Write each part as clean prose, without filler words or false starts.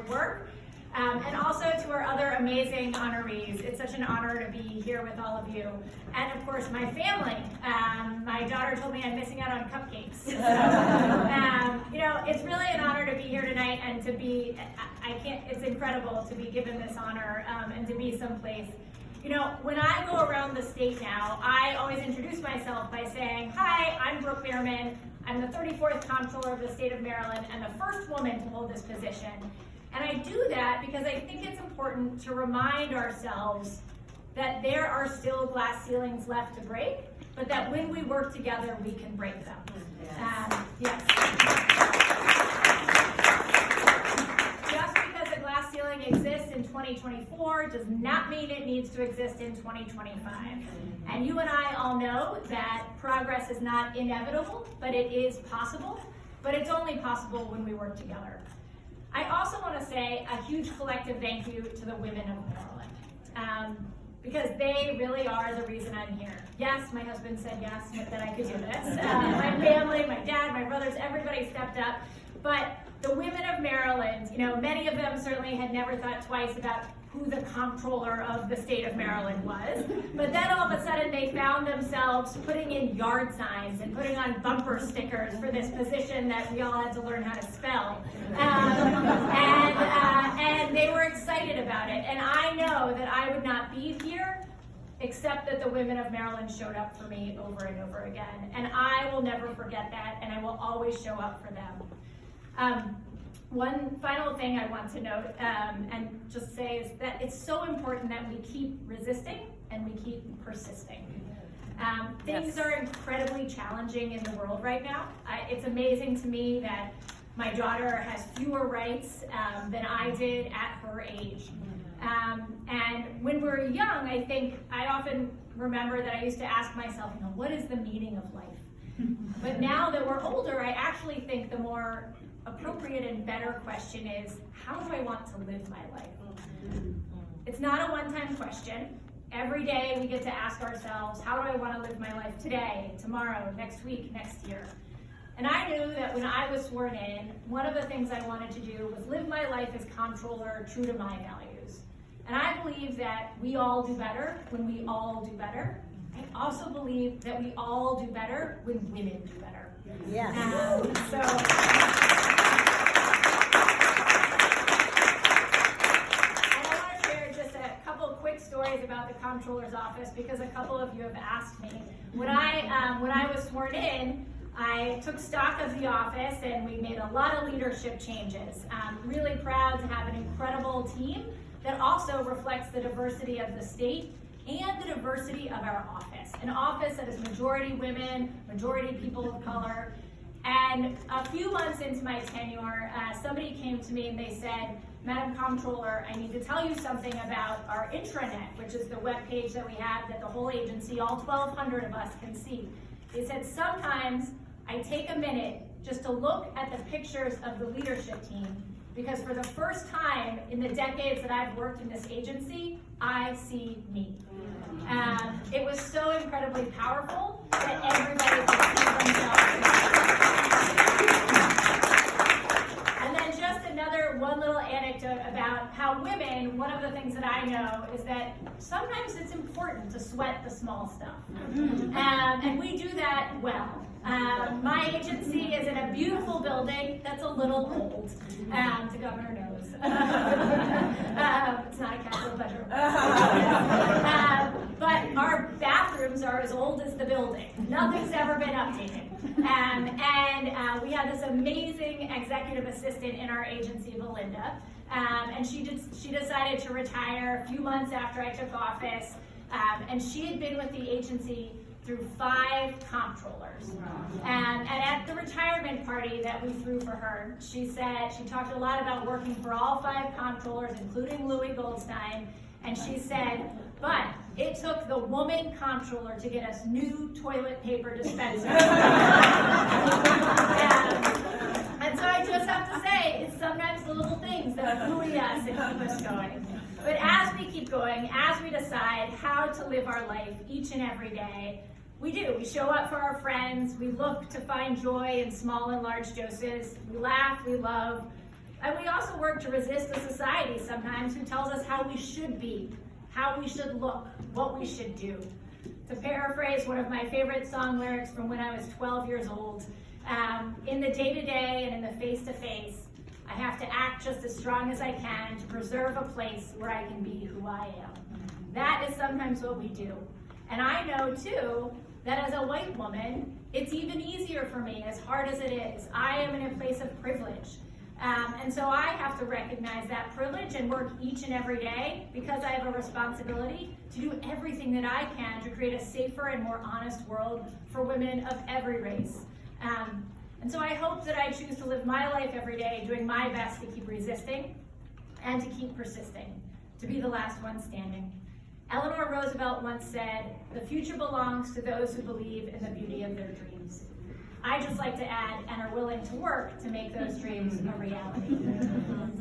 hard work. And also to our other amazing honorees. It's such an honor to be here with all of you. And of course, my family. My daughter told me I'm missing out on cupcakes. So, it's really an honor to be here tonight and to be, it's incredible to be given this honor and to be someplace. When I go around the state now, I always introduce myself by saying, hi, I'm Brook Lierman. I'm the 34th Comptroller of the state of Maryland and the first woman to hold this position. And I do that because I think it's important to remind ourselves that there are still glass ceilings left to break, but that when we work together, we can break them. Yes. Just because a glass ceiling exists in 2024 does not mean it needs to exist in 2025. And you and I all know that progress is not inevitable, but it is possible. But it's only possible when we work together. I also want to say a huge collective thank you to the women of Maryland, because they really are the reason I'm here. Yes, my husband said yes, that I could do this. My family, my dad, my brothers, everybody stepped up. But the women of Maryland, many of them certainly had never thought twice about who the comptroller of the state of Maryland was. But then all of a sudden they found themselves putting in yard signs and putting on bumper stickers for this position that we all had to learn how to spell. And they were excited about it. And I know that I would not be here except that the women of Maryland showed up for me over and over again. And I will never forget that, and I will always show up for them. One final thing I want to note and just say is that it's so important that we keep resisting and we keep persisting. Things are incredibly challenging in the world right now. It's amazing to me that my daughter has fewer rights than I did at her age. And when we're young, I often remember that I used to ask myself, what is the meaning of life? But now that we're older, I actually think the more appropriate and better question is, how do I want to live my life? It's not a one-time question. Every day we get to ask ourselves, how do I want to live my life today, tomorrow, next week, next year? And I knew that when I was sworn in, one of the things I wanted to do was live my life as comptroller true to my values. And I believe that we all do better when we all do better. I also believe that we all do better when women do better. Yes. Stories about the comptroller's office because a couple of you have asked me. When I was sworn in, I took stock of the office and we made a lot of leadership changes. I'm really proud to have an incredible team that also reflects the diversity of the state and the diversity of our office. An office that is majority women, majority people of color. And a few months into my tenure, somebody came to me and they said, Madam Comptroller, I need to tell you something about our intranet, which is the web page that we have that the whole agency, all 1,200 of us, can see. They said, sometimes I take a minute just to look at the pictures of the leadership team, because for the first time in the decades that I've worked in this agency, I see me. It was so incredibly powerful that everybody could see themselves. And then just one little anecdote about how women, one of the things that I know is that sometimes it's important to sweat the small stuff. And we do that well. My agency is in a beautiful building that's a little old. The governor knows. It's not a capital bedroom. But our bathrooms are as old as the building. Nothing's ever been updated. And we have this amazing executive assistant in our agency, Belinda. And she decided to retire a few months after I took office. And she had been with the agency through 5 comptrollers. And at the retirement party that we threw for her, she talked a lot about working for all 5 comptrollers, including Louis Goldstein. And she said, but it took the woman comptroller to get us new toilet paper dispensers. And so I just have to say, it's sometimes the little things that buoy us and keep us going. But as we keep going, as we decide how to live our life each and every day, we do. We show up for our friends. We look to find joy in small and large doses. We laugh, we love. And we also work to resist a society sometimes who tells us how we should be, how we should look, what we should do. To paraphrase one of my favorite song lyrics from when I was 12 years old, in the day-to-day and in the face-to-face, I have to act just as strong as I can to preserve a place where I can be who I am. That is sometimes what we do. And I know too, that as a white woman, it's even easier for me, as hard as it is. I am in a place of privilege. And so I have to recognize that privilege and work each and every day, because I have a responsibility to do everything that I can to create a safer and more honest world for women of every race. And so I hope that I choose to live my life every day doing my best to keep resisting and to keep persisting, to be the last one standing. Eleanor Roosevelt once said, "The future belongs to those who believe in the beauty of their dreams." I just like to add, and are willing to work to make those dreams a reality.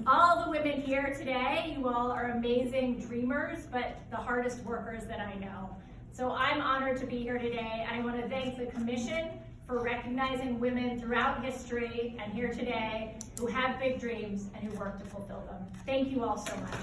All the women here today, you all are amazing dreamers, but the hardest workers that I know. So I'm honored to be here today. I want to thank the Commission for recognizing women throughout history and here today who have big dreams and who work to fulfill them. Thank you all so much.